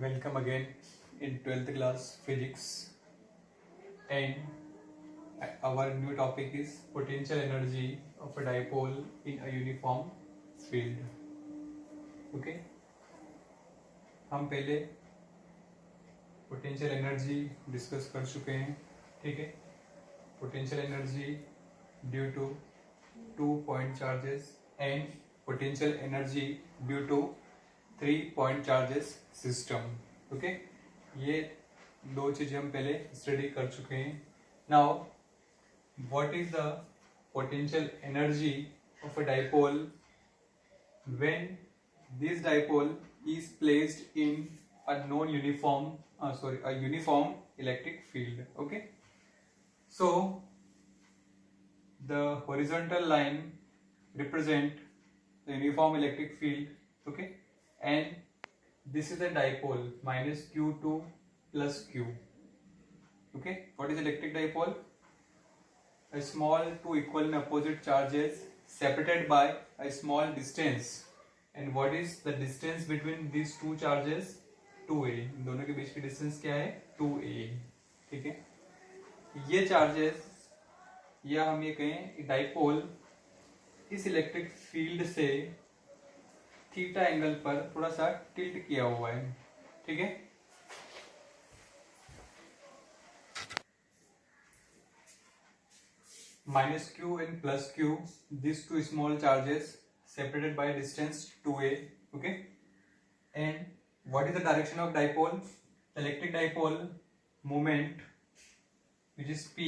Welcome again in 12th class physics, and our new topic is potential energy of a dipole in a uniform field. Okay, हम पहले potential energy discuss कर चुके हैं. ठीक है, potential energy due to 2 point charges and potential energy due to 3 point charges system. Okay, ये दो चीजें हम पहले स्टडी कर चुके हैं. Now what is the potential energy of a dipole when this dipole is placed in a uniform electric field. Okay, so the horizontal line represent the uniform electric field. Okay, and this is the dipole minus q2 plus q. Okay, what is electric dipole? A small two equal and opposite charges separated by a small distance. And what is the distance between these two charges? 2a. इन दोनों के बीच की distance क्या है? 2a. ठीक है, ये charges या हम ये कहें डाइपोल इस इलेक्ट्रिक फील्ड से थीटा एंगल पर थोड़ा सा टिल्ट किया हुआ है. ठीक है, minus q and plus q, these two small charges separated by distance 2a. Okay, and what is the direction of dipole? Electric dipole moment which is p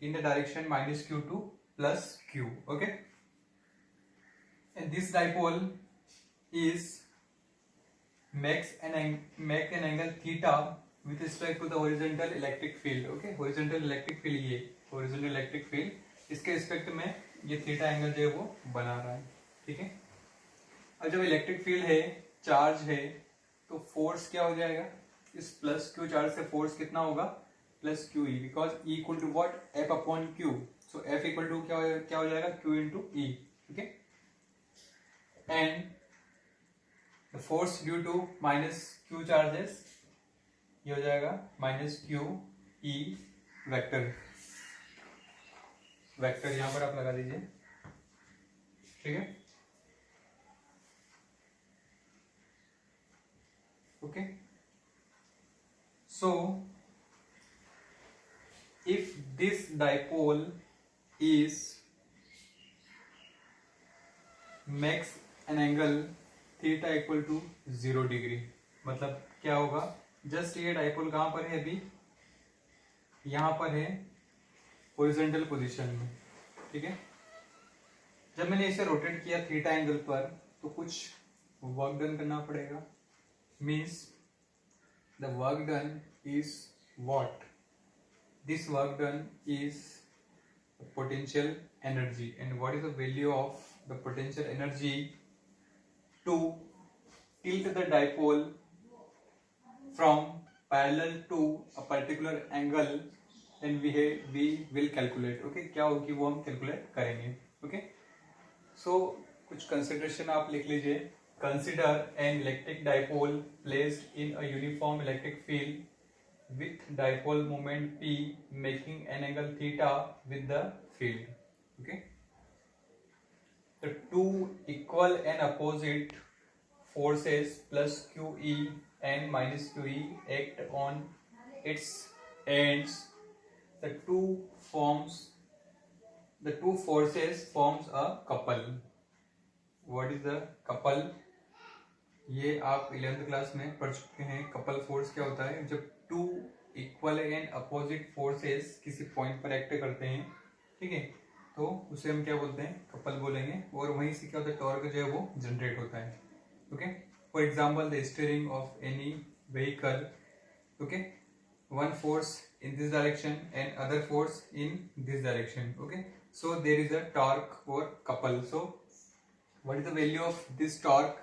in the direction minus q2 plus q. Okay, and this dipole is makes an angle theta with respect to the horizontal electric field. Okay, horizontal electric field, ये horizontal electric field, इसके respect में ये theta angle जो है वो बना रहा है. ठीक है, अब जब इलेक्ट्रिक फील्ड है, चार्ज है, तो फोर्स क्या हो जाएगा? इस प्लस क्यू चार्ज से फोर्स कितना होगा? Plus q E, because E equal to what? F upon q. So F equal to क्या हो जाएगा? Q into E. Okay, and the force due to minus q charges, ये हो जाएगा minus q E vector. Vector यहां पर आप लगा दीजिए. ठीक है, okay, so if this dipole is makes an angle theta equal to 0 degree, मतलब क्या होगा? जस्ट ये डाइपोल कहां पर है? अभी यहां पर है हॉरिजॉन्टल पोजीशन में. ठीक है, जब मैंने इसे रोटेट किया थीटा एंगल पर, तो कुछ वर्क डन करना पड़ेगा. Means the work done is what? This work done is the potential energy. And what is the value of the potential energy to tilt the dipole from parallel to a particular angle? And we will calculate. Okay, क्या होगी वो हम calculate करेंगे. Okay, so कुछ consideration आप लिख लीजिए. Consider an electric dipole placed in a uniform electric field with dipole moment P making an angle theta with the field. Okay, the two equal and opposite forces plus QE and minus QE act on its ends. The two forces forms a couple. What is the couple? ये आप 11th class में पढ़ चुके हैं. Couple force क्या होता है? जब two equal and opposite forces किसी पॉइंट पर एक्ट करते हैं. ठीक है, तो उसे हम क्या बोलते हैं? कपल बोलेंगे. और वहीं से क्या होता है? टॉर्क जो है वो जनरेट होता है. Okay, for example the steering of any vehicle. Okay, one force in this direction and other force in this direction. Okay, so there is a torque और couple. So what is the value of this torque?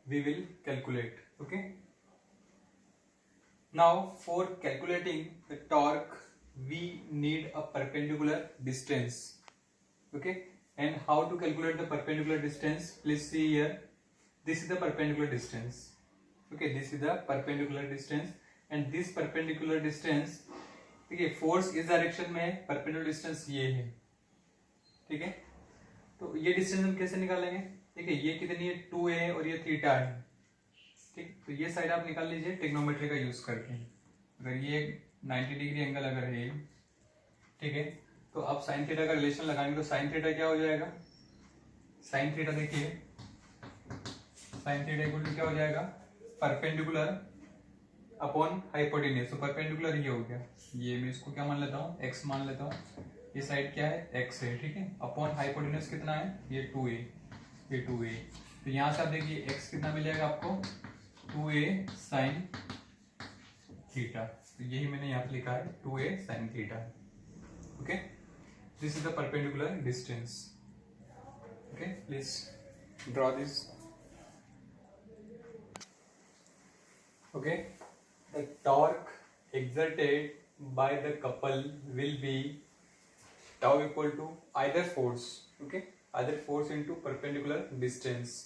We will calculate. Okay, now for calculating the torque we need a perpendicular distance. Okay, and how to calculate the perpendicular distance? Please see here, this is the perpendicular distance. Okay, this is the perpendicular distance and this perpendicular distance, ठीक है, force इस direction में है, perpendicular distance ये है, ठीक है। तो ये डिस्टेंस हम कैसे निकालेंगे, ठीक है, ये कितनी है 2a है और ये थीटा है, ठीक। तो ये साइड आप निकाल लीजिए ट्रिग्नोमेट्री का यूज करके। अगर ये 90 डिग्री एंगल अगर है, ठीक है, तो आप साइन थीटा का रिलेशन लगाएंगे तो साइन थीटा क्या हो जाएगा, साइन थीटा देखिए, साइन थीटा इक्वल टू क्या हो जाएगा, परपेंडिकुलर अपॉन हाइपोटेन्यूज। तो परपेंडिकुलर ये हो गया, ये मैं इसको क्या मान लेता हूँ, x मान लेता हूँ, ये साइड क्या है x है, ठीक है, अपॉन हाइपोटेन्यूज कितना है, ये 2a, ये 2a। तो यहाँ से आप देखिए x कितना मिलेगा आपको, 2a साइन थीटा। तो यही मैंने यहाँ पे लिखा है 2a sine theta. Okay, this is the perpendicular distance. Okay, please draw this. Okay, the torque exerted by the couple will be tau equal to either force, okay, either force into perpendicular distance.